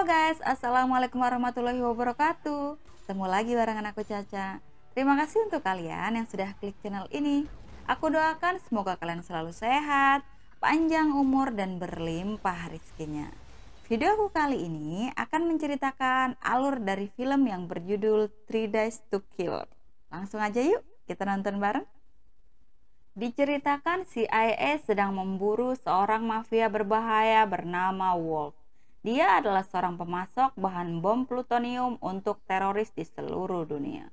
Guys, Assalamualaikum warahmatullahi wabarakatuh. Ketemu lagi barengan aku Caca. Terima kasih untuk kalian yang sudah klik channel ini. Aku doakan semoga kalian selalu sehat, panjang umur dan berlimpah rezekinya. Video aku kali ini akan menceritakan alur dari film yang berjudul Three Days to Kill. Langsung aja yuk kita nonton bareng. Diceritakan CIA sedang memburu seorang mafia berbahaya bernama Wolf. Dia adalah seorang pemasok bahan bom plutonium untuk teroris di seluruh dunia.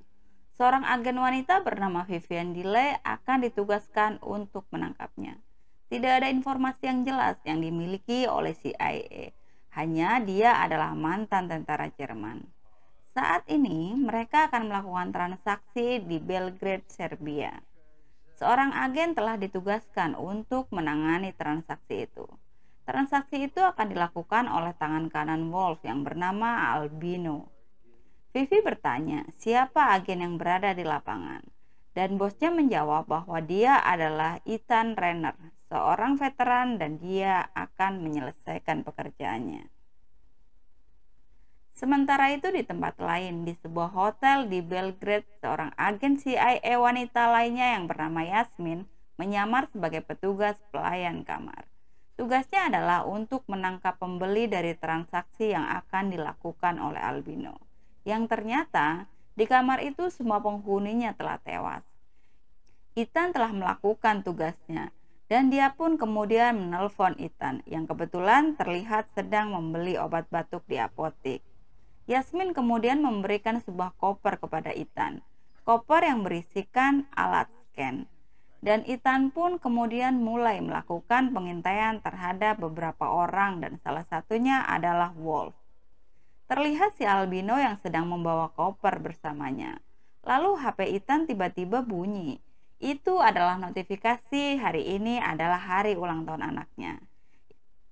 Seorang agen wanita bernama Vivian Dilley akan ditugaskan untuk menangkapnya. Tidak ada informasi yang jelas yang dimiliki oleh CIA. Hanya dia adalah mantan tentara Jerman. Saat ini mereka akan melakukan transaksi di Belgrade, Serbia. Seorang agen telah ditugaskan untuk menangani transaksi itu. Transaksi itu akan dilakukan oleh tangan kanan Wolf yang bernama Albino. Vivi bertanya siapa agen yang berada di lapangan, dan bosnya menjawab bahwa dia adalah Ethan Renner, seorang veteran dan dia akan menyelesaikan pekerjaannya. Sementara itu di tempat lain, di sebuah hotel di Belgrade, seorang agen CIA wanita lainnya yang bernama Yasmin menyamar sebagai petugas pelayan kamar. Tugasnya adalah untuk menangkap pembeli dari transaksi yang akan dilakukan oleh Albino. Yang ternyata di kamar itu semua penghuninya telah tewas. Ethan telah melakukan tugasnya dan dia pun kemudian menelpon Ethan yang kebetulan terlihat sedang membeli obat batuk di apotek. Yasmin kemudian memberikan sebuah koper kepada Ethan, koper yang berisikan alat scan. Dan Ethan pun kemudian mulai melakukan pengintaian terhadap beberapa orang dan salah satunya adalah Wolf. Terlihat si Albino yang sedang membawa koper bersamanya. Lalu HP Ethan tiba-tiba bunyi. Itu adalah notifikasi hari ini adalah hari ulang tahun anaknya.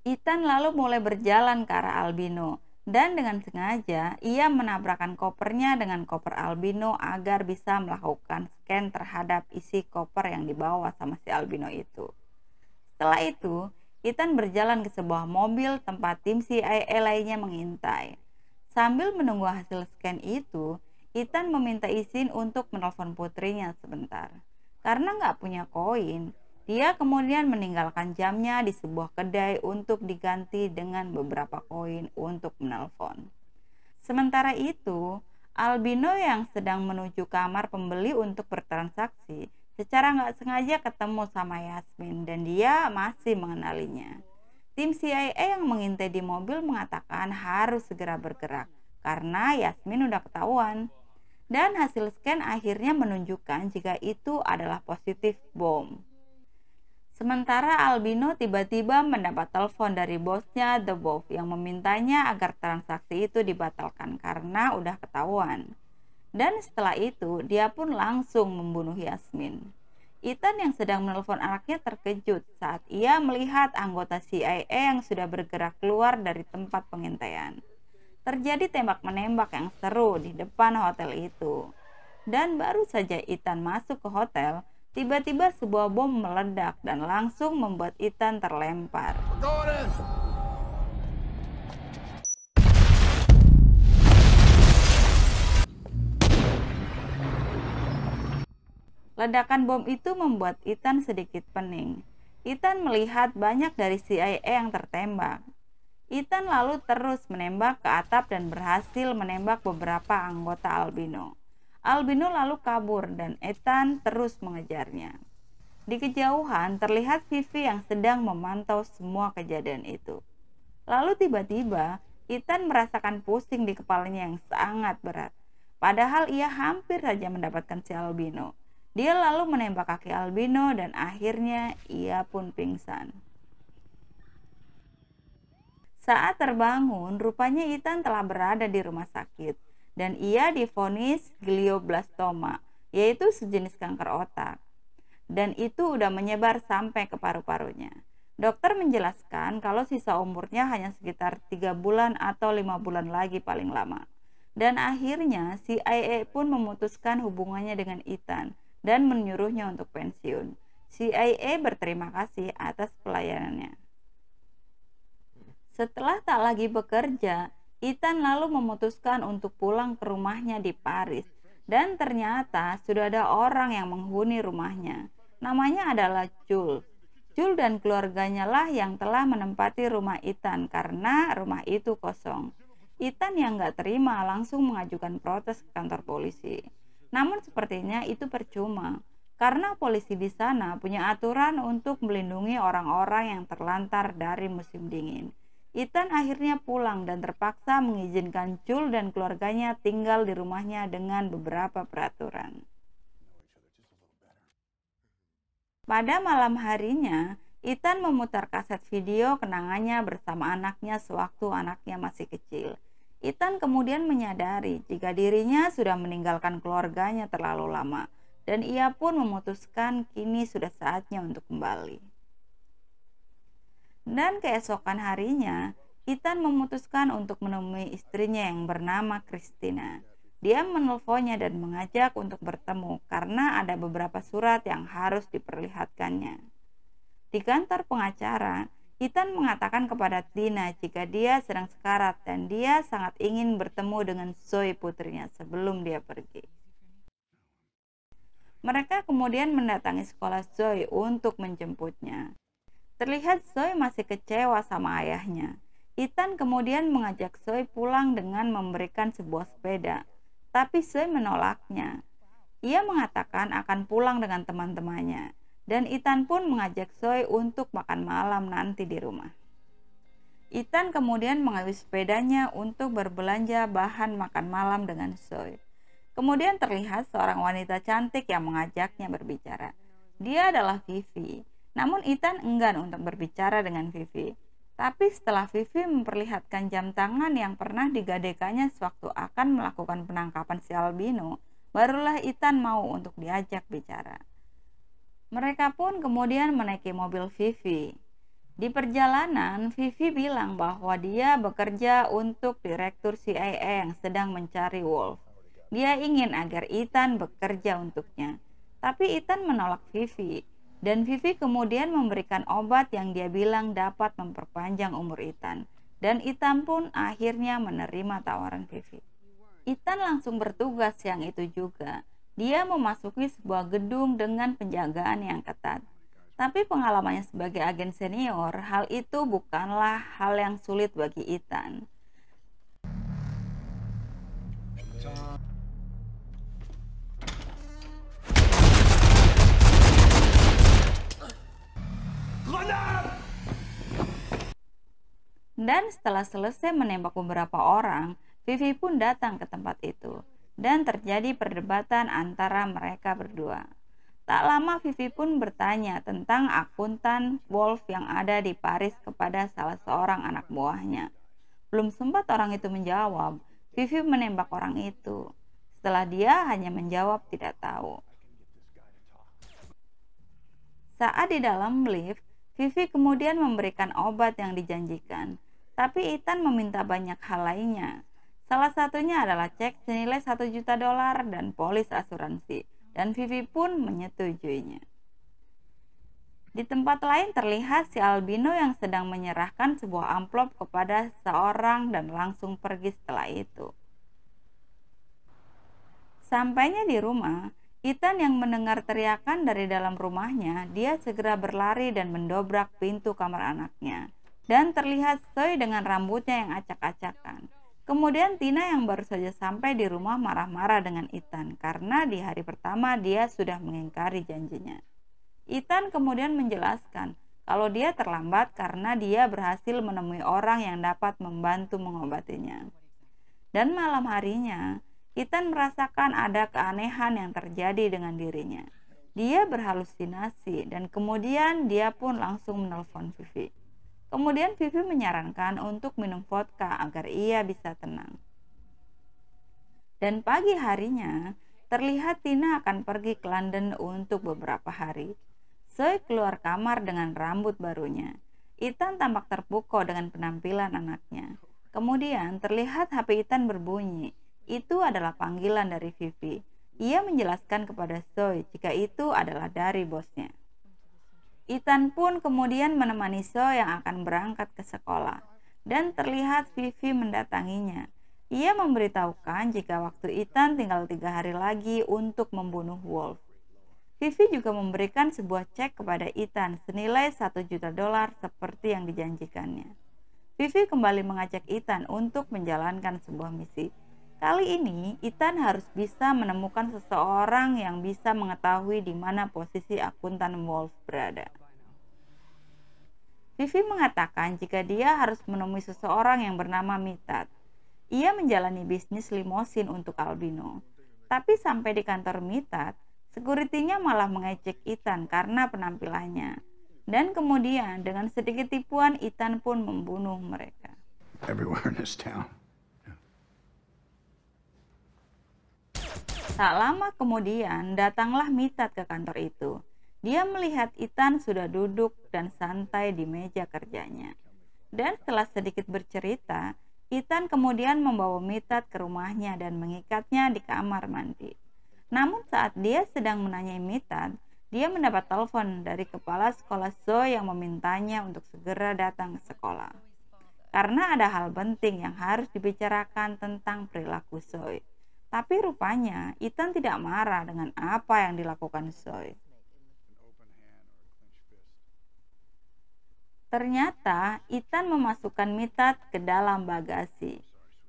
Ethan lalu mulai berjalan ke arah Albino. Dan dengan sengaja ia menabrakkan kopernya dengan koper Albino agar bisa melakukan scan terhadap isi koper yang dibawa sama si Albino itu. Setelah itu, Ethan berjalan ke sebuah mobil tempat tim CIA lainnya mengintai. Sambil menunggu hasil scan itu, Ethan meminta izin untuk menelpon putrinya sebentar. Karena nggak punya koin, dia kemudian meninggalkan jamnya di sebuah kedai untuk diganti dengan beberapa koin untuk menelpon. Sementara itu, Albino yang sedang menuju kamar pembeli untuk bertransaksi secara nggak sengaja ketemu sama Yasmin dan dia masih mengenalinya. Tim CIA yang mengintai di mobil mengatakan harus segera bergerak karena Yasmin udah ketahuan. Dan hasil scan akhirnya menunjukkan jika itu adalah positif bom. Sementara Albino tiba-tiba mendapat telepon dari bosnya The Wolf yang memintanya agar transaksi itu dibatalkan karena udah ketahuan. Dan setelah itu dia pun langsung membunuh Yasmin. Ethan yang sedang menelpon anaknya terkejut saat ia melihat anggota CIA yang sudah bergerak keluar dari tempat pengintaian. Terjadi tembak-menembak yang seru di depan hotel itu. Dan baru saja Ethan masuk ke hotel, tiba-tiba sebuah bom meledak dan langsung membuat Ethan terlempar. Ledakan bom itu membuat Ethan sedikit pening. Ethan melihat banyak dari CIA yang tertembak. Ethan lalu terus menembak ke atap dan berhasil menembak beberapa anggota Albino. Albino lalu kabur dan Ethan terus mengejarnya. Di kejauhan terlihat Vivi yang sedang memantau semua kejadian itu. Lalu tiba-tiba Ethan merasakan pusing di kepalanya yang sangat berat. Padahal ia hampir saja mendapatkan si Albino. Dia lalu menembak kaki Albino dan akhirnya ia pun pingsan. Saat terbangun, rupanya Ethan telah berada di rumah sakit. Dan ia divonis glioblastoma, yaitu sejenis kanker otak. Dan itu udah menyebar sampai ke paru-parunya. Dokter menjelaskan kalau sisa umurnya hanya sekitar 3 bulan atau 5 bulan lagi paling lama. Dan akhirnya CIA pun memutuskan hubungannya dengan Ethan dan menyuruhnya untuk pensiun. CIA berterima kasih atas pelayanannya. Setelah tak lagi bekerja, Ethan lalu memutuskan untuk pulang ke rumahnya di Paris, dan ternyata sudah ada orang yang menghuni rumahnya. Namanya adalah Jules. Jules dan keluarganya lah yang telah menempati rumah Ethan karena rumah itu kosong. Ethan yang gak terima langsung mengajukan protes ke kantor polisi. Namun sepertinya itu percuma, karena polisi di sana punya aturan untuk melindungi orang-orang yang terlantar dari musim dingin. Ethan akhirnya pulang dan terpaksa mengizinkan Jules dan keluarganya tinggal di rumahnya dengan beberapa peraturan. Pada malam harinya, Ethan memutar kaset video kenangannya bersama anaknya sewaktu anaknya masih kecil. Ethan kemudian menyadari jika dirinya sudah meninggalkan keluarganya terlalu lama, dan ia pun memutuskan kini sudah saatnya untuk kembali. Dan keesokan harinya, Ethan memutuskan untuk menemui istrinya yang bernama Christina. Dia menelponnya dan mengajak untuk bertemu karena ada beberapa surat yang harus diperlihatkannya. Di kantor pengacara, Ethan mengatakan kepada Tina jika dia sedang sekarat dan dia sangat ingin bertemu dengan Zoe putrinya sebelum dia pergi. Mereka kemudian mendatangi sekolah Zoe untuk menjemputnya. Terlihat Zoe masih kecewa sama ayahnya. Ethan kemudian mengajak Zoe pulang dengan memberikan sebuah sepeda, tapi Zoe menolaknya. Ia mengatakan akan pulang dengan teman-temannya, dan Ethan pun mengajak Zoe untuk makan malam nanti di rumah. Ethan kemudian mengambil sepedanya untuk berbelanja bahan makan malam dengan Zoe. Kemudian terlihat seorang wanita cantik yang mengajaknya berbicara. Dia adalah Vivi. Namun Ethan enggan untuk berbicara dengan Vivi. Tapi setelah Vivi memperlihatkan jam tangan yang pernah digadaikannya sewaktu akan melakukan penangkapan si albino, barulah Ethan mau untuk diajak bicara. Mereka pun kemudian menaiki mobil Vivi. Di perjalanan, Vivi bilang bahwa dia bekerja untuk direktur CIA yang sedang mencari Wolf. Dia ingin agar Ethan bekerja untuknya. Tapi Ethan menolak Vivi. Dan Vivi kemudian memberikan obat yang dia bilang dapat memperpanjang umur Ethan. Dan Ethan pun akhirnya menerima tawaran Vivi. Ethan langsung bertugas siang itu juga. Dia memasuki sebuah gedung dengan penjagaan yang ketat. Tapi pengalamannya sebagai agen senior, hal itu bukanlah hal yang sulit bagi Ethan. Dan setelah selesai menembak beberapa orang, Vivi pun datang ke tempat itu, dan terjadi perdebatan antara mereka berdua. Tak lama Vivi pun bertanya tentang akuntan Wolf yang ada di Paris kepada salah seorang anak buahnya. Belum sempat orang itu menjawab, Vivi menembak orang itu. Setelah dia hanya menjawab tidak tahu. Saat di dalam lift, Vivi kemudian memberikan obat yang dijanjikan, tapi Ethan meminta banyak hal lainnya. Salah satunya adalah cek senilai $1 juta dan polis asuransi, dan Vivi pun menyetujuinya. Di tempat lain terlihat si albino yang sedang menyerahkan sebuah amplop kepada seorang dan langsung pergi setelah itu. Sampainya di rumah, Ethan yang mendengar teriakan dari dalam rumahnya, dia segera berlari dan mendobrak pintu kamar anaknya. Dan terlihat Zoe dengan rambutnya yang acak-acakan. Kemudian Tina yang baru saja sampai di rumah marah-marah dengan Ethan karena di hari pertama dia sudah mengingkari janjinya. Ethan kemudian menjelaskan kalau dia terlambat karena dia berhasil menemui orang yang dapat membantu mengobatinya. Dan malam harinya, Ethan merasakan ada keanehan yang terjadi dengan dirinya. Dia berhalusinasi dan kemudian dia pun langsung menelpon Vivi. Kemudian Vivi menyarankan untuk minum vodka agar ia bisa tenang. Dan pagi harinya, terlihat Tina akan pergi ke London untuk beberapa hari. Zoe keluar kamar dengan rambut barunya. Ethan tampak terpukau dengan penampilan anaknya. Kemudian terlihat HP Ethan berbunyi. Itu adalah panggilan dari Vivi. Ia menjelaskan kepada Zoe jika itu adalah dari bosnya. Ethan pun kemudian menemani Zoe yang akan berangkat ke sekolah. dan terlihat Vivi mendatanginya. Ia memberitahukan jika waktu Ethan tinggal 3 hari lagi untuk membunuh Wolf. Vivi juga memberikan sebuah cek kepada Ethan senilai $1 juta seperti yang dijanjikannya. Vivi kembali mengajak Ethan untuk menjalankan sebuah misi. Kali ini, Ethan harus bisa menemukan seseorang yang bisa mengetahui di mana posisi akuntan Wolf berada. Vivi mengatakan jika dia harus menemui seseorang yang bernama Mithad. Ia menjalani bisnis limosin untuk Albino. Tapi sampai di kantor Mithad, sekuritinya malah mengejek Ethan karena penampilannya. Dan kemudian dengan sedikit tipuan Ethan pun membunuh mereka. Everywhere in this town. Tak lama kemudian datanglah Mithad ke kantor itu. Dia melihat Ethan sudah duduk dan santai di meja kerjanya. Dan setelah sedikit bercerita, Ethan kemudian membawa Mithad ke rumahnya dan mengikatnya di kamar mandi. Namun saat dia sedang menanyai Mithad, dia mendapat telepon dari kepala sekolah Zoe yang memintanya untuk segera datang ke sekolah. Karena ada hal penting yang harus dibicarakan tentang perilaku Zoe. Tapi rupanya Ethan tidak marah dengan apa yang dilakukan Zoe. Ternyata Ethan memasukkan Mithad ke dalam bagasi.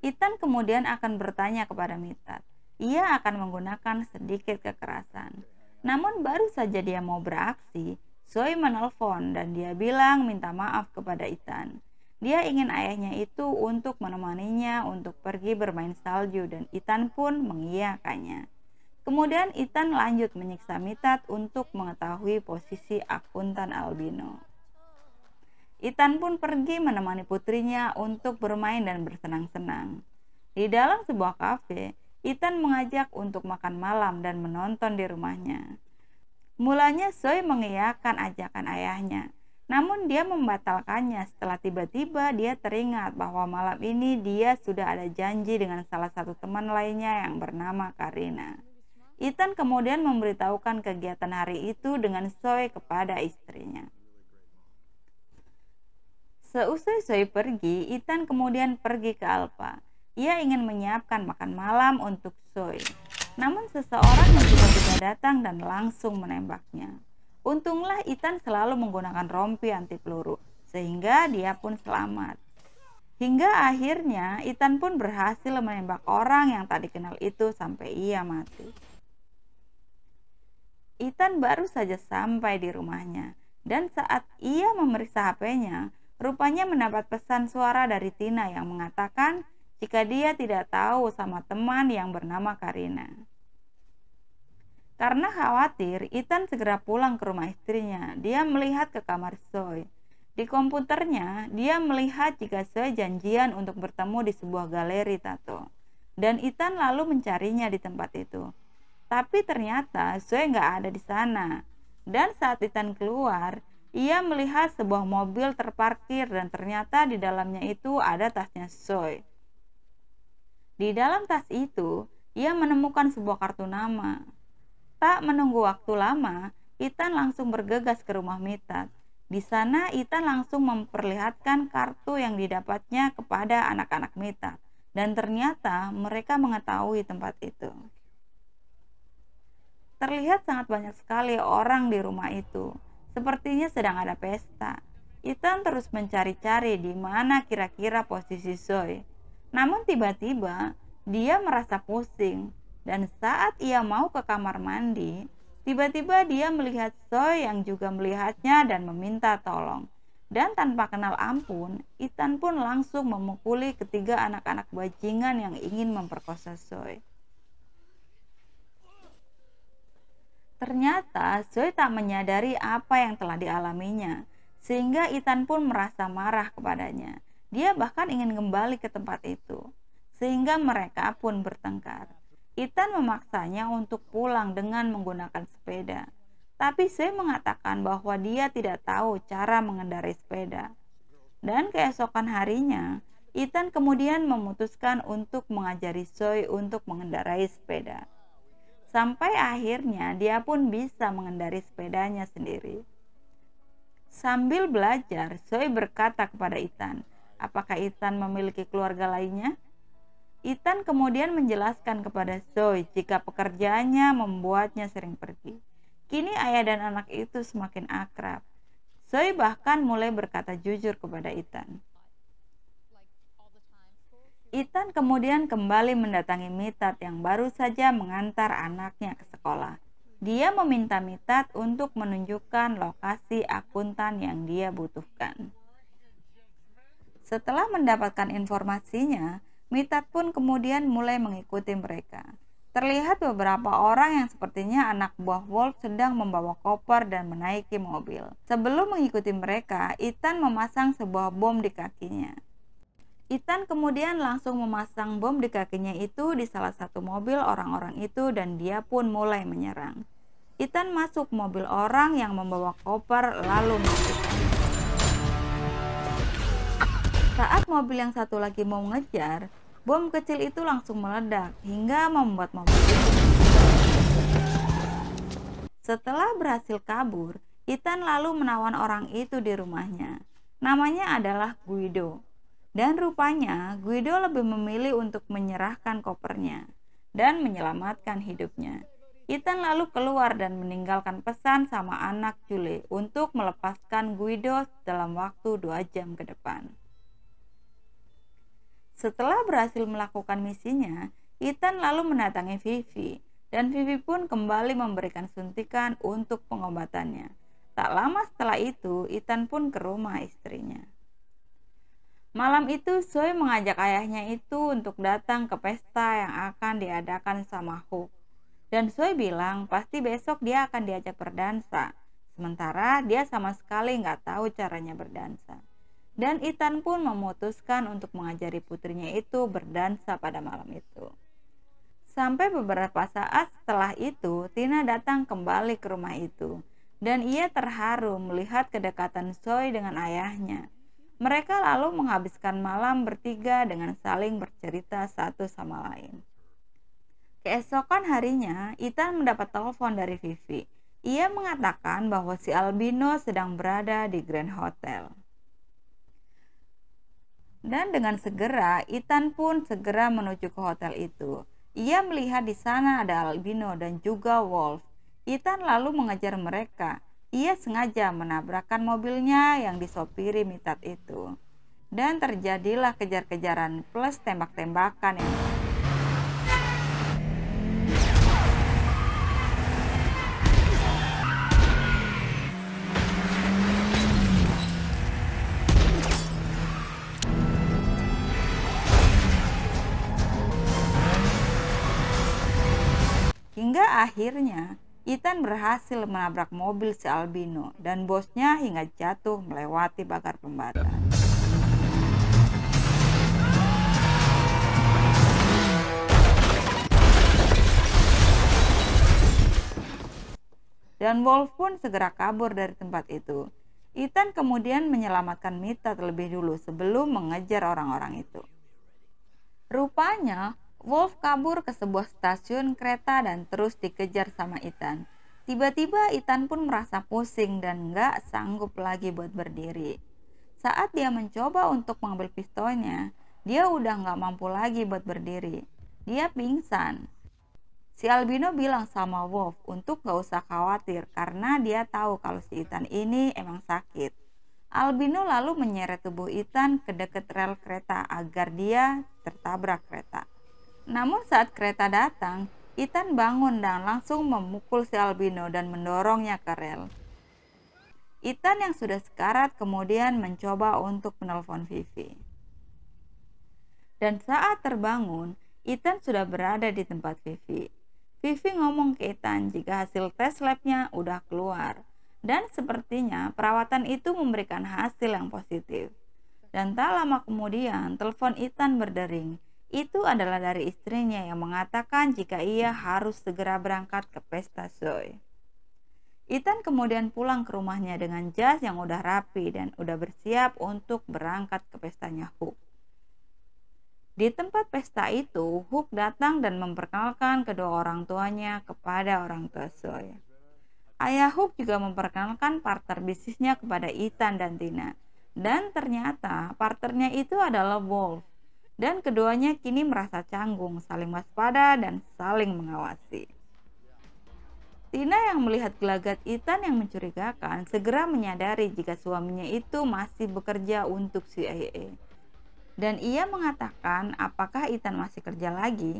Ethan kemudian akan bertanya kepada Mithad. Ia akan menggunakan sedikit kekerasan. Namun baru saja dia mau beraksi, Zoe menelpon dan dia bilang minta maaf kepada Ethan. Dia ingin ayahnya itu untuk menemaninya untuk pergi bermain salju dan Ethan pun mengiyakannya. Kemudian Ethan lanjut menyiksa Mithad untuk mengetahui posisi akuntan Albino. Ethan pun pergi menemani putrinya untuk bermain dan bersenang-senang. Di dalam sebuah kafe, Ethan mengajak untuk makan malam dan menonton di rumahnya. Mulanya Zoe mengiyakan ajakan ayahnya, namun dia membatalkannya setelah tiba-tiba dia teringat bahwa malam ini dia sudah ada janji dengan salah satu teman lainnya yang bernama Karina. Ethan kemudian memberitahukan kegiatan hari itu dengan Zoe kepada istrinya. Seusai Zoe pergi, Ethan kemudian pergi ke Alpha. Ia ingin menyiapkan makan malam untuk Zoe. Namun seseorang yang tiba-tiba datang dan langsung menembaknya. Untunglah Ethan selalu menggunakan rompi anti peluru, sehingga dia pun selamat. Hingga akhirnya Ethan pun berhasil menembak orang yang tak dikenal itu sampai ia mati. Ethan baru saja sampai di rumahnya, dan saat ia memeriksa HP-nya, rupanya mendapat pesan suara dari Tina yang mengatakan jika dia tidak tahu sama teman yang bernama Karina. Karena khawatir, Ethan segera pulang ke rumah istrinya. Dia melihat ke kamar Zoe. Di komputernya, dia melihat jika Zoe janjian untuk bertemu di sebuah galeri tato. Dan Ethan lalu mencarinya di tempat itu. Tapi ternyata Zoe nggak ada di sana. Dan saat Ethan keluar, ia melihat sebuah mobil terparkir dan ternyata di dalamnya itu ada tasnya Zoe. Di dalam tas itu, ia menemukan sebuah kartu nama. Tak menunggu waktu lama, Ethan langsung bergegas ke rumah Mithad. Di sana, Ethan langsung memperlihatkan kartu yang didapatnya kepada anak-anak Mithad. Dan ternyata mereka mengetahui tempat itu. Terlihat sangat banyak sekali orang di rumah itu. Sepertinya sedang ada pesta. Ethan terus mencari-cari di mana kira-kira posisi Zoe. Namun tiba-tiba dia merasa pusing dan saat ia mau ke kamar mandi, tiba-tiba dia melihat Zoe yang juga melihatnya dan meminta tolong. Dan tanpa kenal ampun, Ethan pun langsung memukuli ketiga anak-anak bajingan yang ingin memperkosa Zoe. Ternyata Zoe tak menyadari apa yang telah dialaminya, sehingga Ethan pun merasa marah kepadanya. Dia bahkan ingin kembali ke tempat itu, sehingga mereka pun bertengkar. Ethan memaksanya untuk pulang dengan menggunakan sepeda, tapi Zoe mengatakan bahwa dia tidak tahu cara mengendarai sepeda. Dan keesokan harinya, Ethan kemudian memutuskan untuk mengajari Zoe untuk mengendarai sepeda. Sampai akhirnya dia pun bisa mengendarai sepedanya sendiri. Sambil belajar, Zoe berkata kepada Ethan, Apakah Ethan memiliki keluarga lainnya? Ethan kemudian menjelaskan kepada Zoe jika pekerjaannya membuatnya sering pergi. Kini ayah dan anak itu semakin akrab. Zoe bahkan mulai berkata jujur kepada Ethan. Ethan kemudian kembali mendatangi Mitat yang baru saja mengantar anaknya ke sekolah. Dia meminta Mitat untuk menunjukkan lokasi akuntan yang dia butuhkan. Setelah mendapatkan informasinya, Mitat pun kemudian mulai mengikuti mereka. Terlihat beberapa orang yang sepertinya anak buah Wolf sedang membawa koper dan menaiki mobil. Sebelum mengikuti mereka, Ethan memasang sebuah bom di kakinya. Ethan kemudian langsung memasang bom di kakinya itu di salah satu mobil orang-orang itu dan dia pun mulai menyerang. Ethan masuk mobil orang yang membawa koper lalu matikan. Saat mobil yang satu lagi mau mengejar, bom kecil itu langsung meledak hingga membuat mobil itu. Setelah berhasil kabur, Ethan lalu menawan orang itu di rumahnya. Namanya adalah Guido. Dan rupanya Guido lebih memilih untuk menyerahkan kopernya dan menyelamatkan hidupnya. Ethan lalu keluar dan meninggalkan pesan sama anak Julie untuk melepaskan Guido dalam waktu 2 jam ke depan. Setelah berhasil melakukan misinya, Ethan lalu mendatangi Vivi dan Vivi pun kembali memberikan suntikan untuk pengobatannya. Tak lama setelah itu, Ethan pun ke rumah istrinya. Malam itu, Zoe mengajak ayahnya itu untuk datang ke pesta yang akan diadakan sama Hook. Dan Zoe bilang pasti besok dia akan diajak berdansa, sementara dia sama sekali nggak tahu caranya berdansa. Dan Ethan pun memutuskan untuk mengajari putrinya itu berdansa pada malam itu. Sampai beberapa saat setelah itu, Tina datang kembali ke rumah itu. Dan ia terharu melihat kedekatan Zoe dengan ayahnya. Mereka lalu menghabiskan malam bertiga dengan saling bercerita satu sama lain. Keesokan harinya, Ethan mendapat telepon dari Vivi. Ia mengatakan bahwa si Albino sedang berada di Grand Hotel. Dan dengan segera, Ethan pun segera menuju ke hotel itu. Ia melihat di sana ada Albino dan juga Wolf. Ethan lalu mengejar mereka. Ia sengaja menabrakkan mobilnya yang disopiri Mitat itu. Dan terjadilah kejar-kejaran plus tembak-tembakan yang hingga akhirnya Ethan berhasil menabrak mobil si Albino dan bosnya hingga jatuh melewati pagar pembatas. Dan Wolf pun segera kabur dari tempat itu. Ethan kemudian menyelamatkan Mita terlebih dulu sebelum mengejar orang-orang itu. Rupanya Wolf kabur ke sebuah stasiun kereta dan terus dikejar sama Ethan. Tiba-tiba Ethan pun merasa pusing dan gak sanggup lagi buat berdiri. Saat dia mencoba untuk mengambil pistolnya, dia udah gak mampu lagi buat berdiri. Dia pingsan. Si Albino bilang sama Wolf untuk gak usah khawatir karena dia tahu kalau si Ethan ini emang sakit. Albino lalu menyeret tubuh Ethan ke dekat rel kereta agar dia tertabrak kereta. Namun saat kereta datang, Ethan bangun dan langsung memukul si Albino dan mendorongnya ke rel. Ethan yang sudah sekarat kemudian mencoba untuk menelpon Vivi. Dan saat terbangun, Ethan sudah berada di tempat Vivi. Vivi ngomong ke Ethan jika hasil tes labnya udah keluar. Dan sepertinya perawatan itu memberikan hasil yang positif. Dan tak lama kemudian, telepon Ethan berdering. Itu adalah dari istrinya yang mengatakan jika ia harus segera berangkat ke pesta Zoe. Ethan kemudian pulang ke rumahnya dengan jas yang udah rapi dan udah bersiap untuk berangkat ke pestanya Hook. Di tempat pesta itu, Hook datang dan memperkenalkan kedua orang tuanya kepada orang tua Zoe. Ayah Hook juga memperkenalkan partner bisnisnya kepada Ethan dan Tina. Dan ternyata partnernya itu adalah Wolf. Dan keduanya kini merasa canggung, saling waspada dan saling mengawasi. Tina yang melihat gelagat Ethan yang mencurigakan segera menyadari jika suaminya itu masih bekerja untuk CIA. Dan ia mengatakan apakah Ethan masih kerja lagi.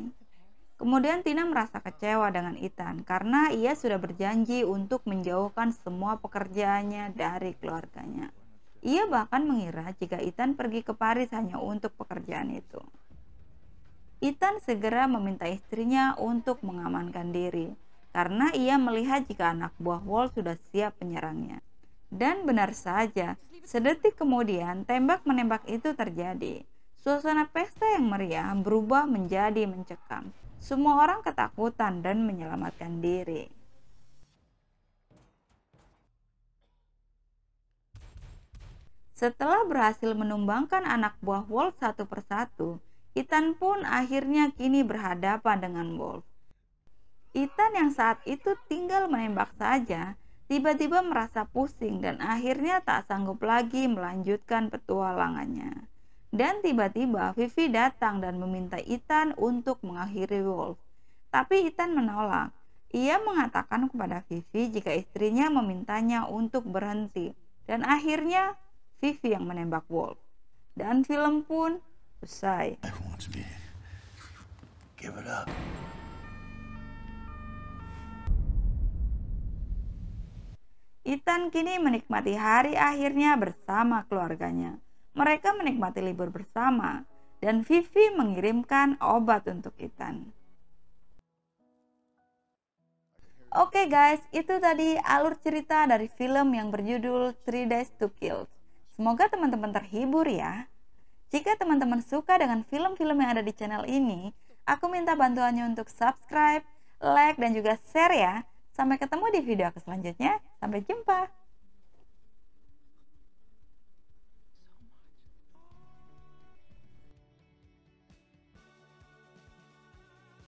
Kemudian Tina merasa kecewa dengan Ethan karena ia sudah berjanji untuk menjauhkan semua pekerjaannya dari keluarganya. Ia bahkan mengira jika Ethan pergi ke Paris hanya untuk pekerjaan itu. Ethan segera meminta istrinya untuk mengamankan diri karena ia melihat jika anak buah Wolf sudah siap menyerangnya. Dan benar saja, sedetik kemudian tembak-menembak itu terjadi. Suasana pesta yang meriah berubah menjadi mencekam. Semua orang ketakutan dan menyelamatkan diri. Setelah berhasil menumbangkan anak buah Wolf satu persatu, Ethan pun akhirnya kini berhadapan dengan Wolf. Ethan yang saat itu tinggal menembak saja, tiba-tiba merasa pusing dan akhirnya tak sanggup lagi melanjutkan petualangannya. Dan tiba-tiba Vivi datang dan meminta Ethan untuk mengakhiri Wolf. Tapi Ethan menolak. Ia mengatakan kepada Vivi jika istrinya memintanya untuk berhenti. Dan akhirnya Vivi yang menembak Wolf. Dan film pun usai. Give it up. Ethan kini menikmati hari akhirnya bersama keluarganya. Mereka menikmati libur bersama dan Vivi mengirimkan obat untuk Ethan. Oke guys, itu tadi alur cerita dari film yang berjudul 3 Days to Kill. Semoga teman-teman terhibur ya. Jika teman-teman suka dengan film-film yang ada di channel ini, aku minta bantuannya untuk subscribe, like, dan juga share ya. Sampai ketemu di video aku selanjutnya. Sampai jumpa.